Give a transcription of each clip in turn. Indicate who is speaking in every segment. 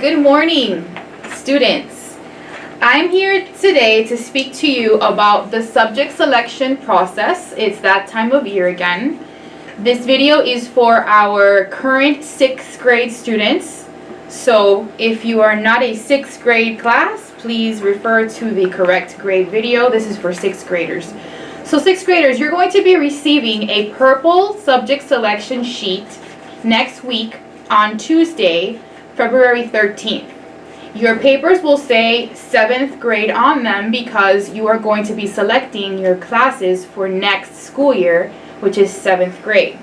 Speaker 1: Good morning, students. I'm here today to speak to you about the subject selection process. It's that time of year again. This video is for our current 6th grade students. So if you are not a 6th grade class, please refer to the correct grade video. This is for 6th graders. So 6th graders, you're going to be receiving a purple subject selection sheet next week on Tuesday, February 13th. Your papers will say 7th grade on them because you are going to be selecting your classes for next school year, which is 7th grade.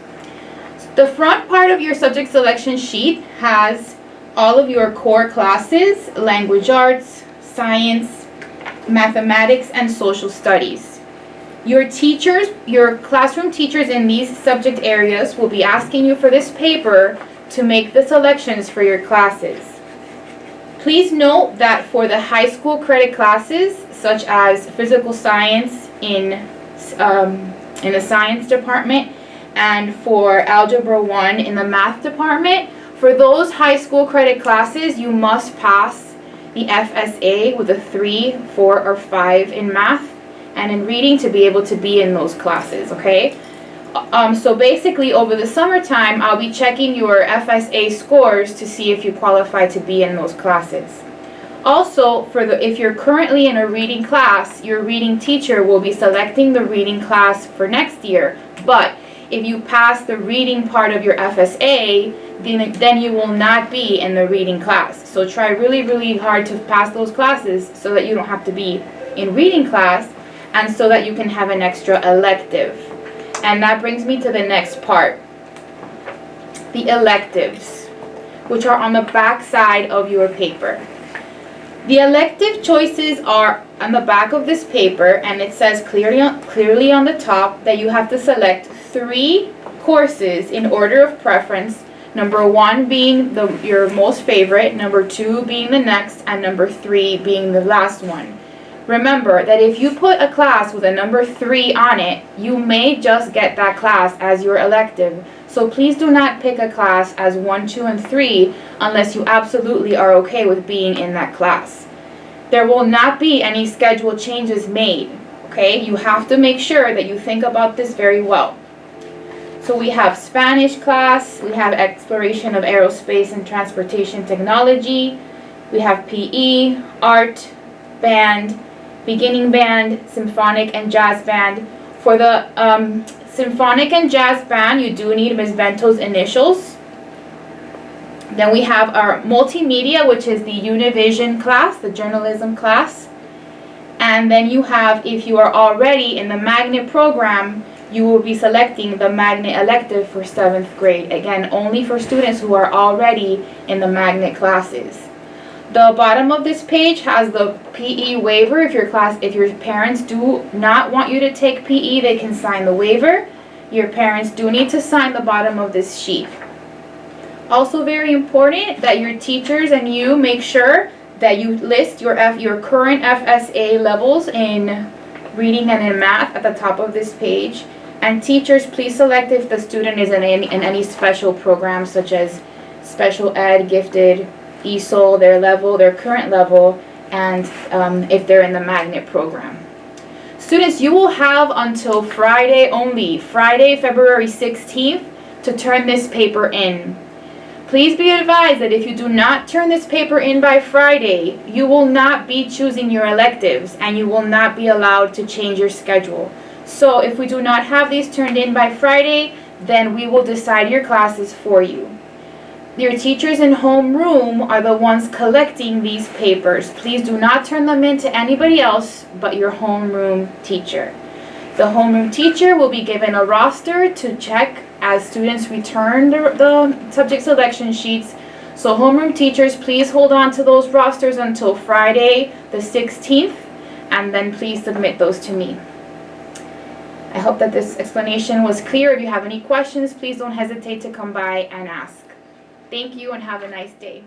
Speaker 1: The front part of your subject selection sheet has all of your core classes: language arts, science, mathematics, and social studies. Your teachers, your classroom teachers in these subject areas will be asking you for this paper to make the selections for your classes. Please note that for the high school credit classes, such as physical science in the science department and for algebra 1 in the math department, for those high school credit classes, you must pass the FSA with a 3, 4, or 5 in math and in reading to be able to be in those classes, okay? So basically over the summertime, I'll be checking your FSA scores to see if you qualify to be in those classes. Also, if you're currently in a reading class, your reading teacher will be selecting the reading class for next year. But if you pass the reading part of your FSA, then you will not be in the reading class. So try really, really hard to pass those classes so that you don't have to be in reading class and so that you can have an extra elective. And that brings me to the next part, the electives, which are on the back side of your paper. The elective choices are on the back of this paper, and it says clearly on the top that you have to select 3 courses in order of preference, number 1 being your most favorite, number 2 being the next, and number 3 being the last one. Remember that if you put a class with a number 3 on it, you may just get that class as your elective. So please do not pick a class as 1, 2, and 3 unless you absolutely are okay with being in that class. There will not be any schedule changes made, okay? You have to make sure that you think about this very well. So we have Spanish class, we have exploration of aerospace and transportation technology, we have PE, art, band, beginning band, symphonic, and jazz band. For the symphonic and jazz band, you do need Ms. Vento's initials. Then we have our multimedia, which is the Univision class, the journalism class. And then you have, if you are already in the magnet program, you will be selecting the magnet elective for 7th grade. Again, only for students who are already in the magnet classes. The bottom of this page has the PE waiver. If your parents do not want you to take PE, they can sign the waiver. Your parents do need to sign the bottom of this sheet. Also very important that your teachers and you make sure that you list your current FSA levels in reading and in math at the top of this page. And teachers, please select if the student is in any special programs such as special ed, gifted, ESOL, their current level, and if they're in the magnet program. Students, you will have until Friday only, Friday, February 16th, to turn this paper in. Please be advised that if you do not turn this paper in by Friday, you will not be choosing your electives and you will not be allowed to change your schedule. So if we do not have these turned in by Friday, then we will decide your classes for you. Your teachers in homeroom are the ones collecting these papers. Please do not turn them in to anybody else but your homeroom teacher. The homeroom teacher will be given a roster to check as students return the subject selection sheets. So homeroom teachers, please hold on to those rosters until Friday the 16th, and then please submit those to me. I hope that this explanation was clear. If you have any questions, please don't hesitate to come by and ask. Thank you and have a nice day.